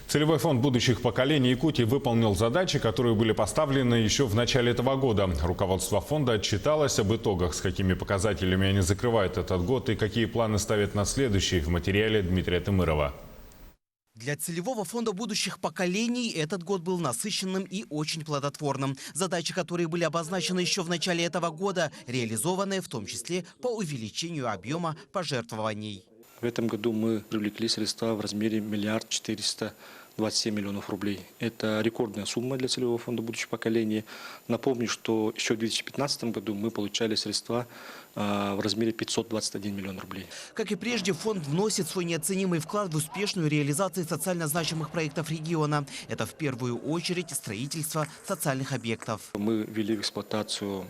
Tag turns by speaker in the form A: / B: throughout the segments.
A: Целевой фонд будущих поколений Якутии выполнил задачи, которые были поставлены еще в начале этого года. Руководство фонда отчиталось об итогах, с какими показателями они закрывают этот год и какие планы ставят на следующий, в материале Дмитрия Тымырова.
B: Для целевого фонда будущих поколений этот год был насыщенным и очень плодотворным. Задачи, которые были обозначены еще в начале этого года, реализованы в том числе по увеличению объема пожертвований.
C: В этом году мы привлекли средства в размере 1 427 миллионов рублей. Это рекордная сумма для целевого фонда будущих поколений. Напомню, что еще в 2015 году мы получали средства в размере 521 миллион рублей.
B: Как и прежде, фонд вносит свой неоценимый вклад в успешную реализацию социально значимых проектов региона. Это в первую очередь строительство социальных объектов.
C: Мы ввели в эксплуатацию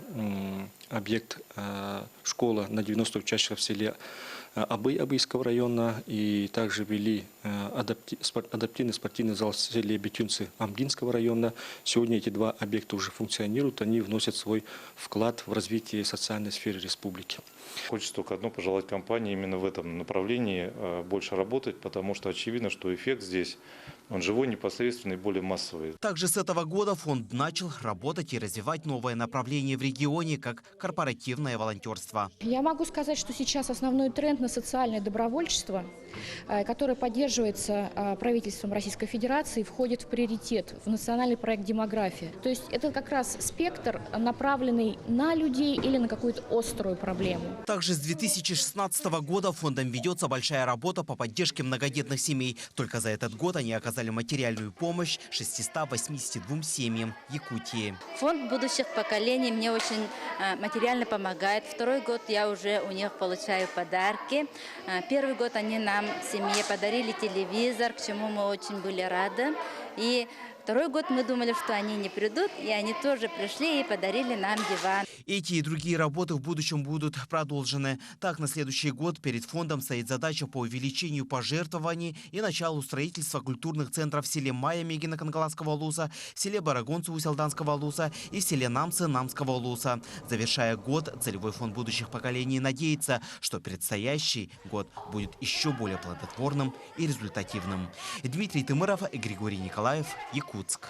C: объект школа на 90 учащихся в селе Абыйского района, и также ввели адаптивный спортивный зал в селе Бетюнцы Амгинского района. Сегодня эти два объекта уже функционируют, они вносят свой вклад в развитие социальной сферы республики.
D: Хочется только одно пожелать компании именно в этом направлении больше работать, потому что очевидно, что эффект здесь, он живой, непосредственный, более массовый.
B: Также с этого года фонд начал работать и развивать новое направление в регионе, как корпоративное волонтерство.
E: Я могу сказать, что сейчас основной тренд на социальное добровольчество, которое поддерживается правительством Российской Федерации, входит в приоритет в национальный проект «Демография». То есть это как раз спектр, направленный на людей или на какую-то острую проблему.
B: Также с 2016 года фондом ведется большая работа по поддержке многодетных семей. Только за этот год они оказали материальную помощь 682 семьям Якутии.
F: Фонд будущих поколений мне очень материально помогает. Второй год я уже у них получаю подарки. Первый год они нам в семье подарили телевизор, к чему мы очень были рады. И второй год мы думали, что они не придут, и они тоже пришли и подарили нам диван.
B: Эти и другие работы в будущем будут продолжены. Так, на следующий год перед фондом стоит задача по увеличению пожертвований и началу строительства культурных центров в селе Майя Мегино-Кангаласского улуса, в селе Барагонцы Уселданского улуса и в селе Намцы Намского улуса. Завершая год, целевой фонд будущих поколений надеется, что предстоящий год будет еще более плодотворным и результативным. Дмитрий Тымыров, Григорий Николаев, Якутск.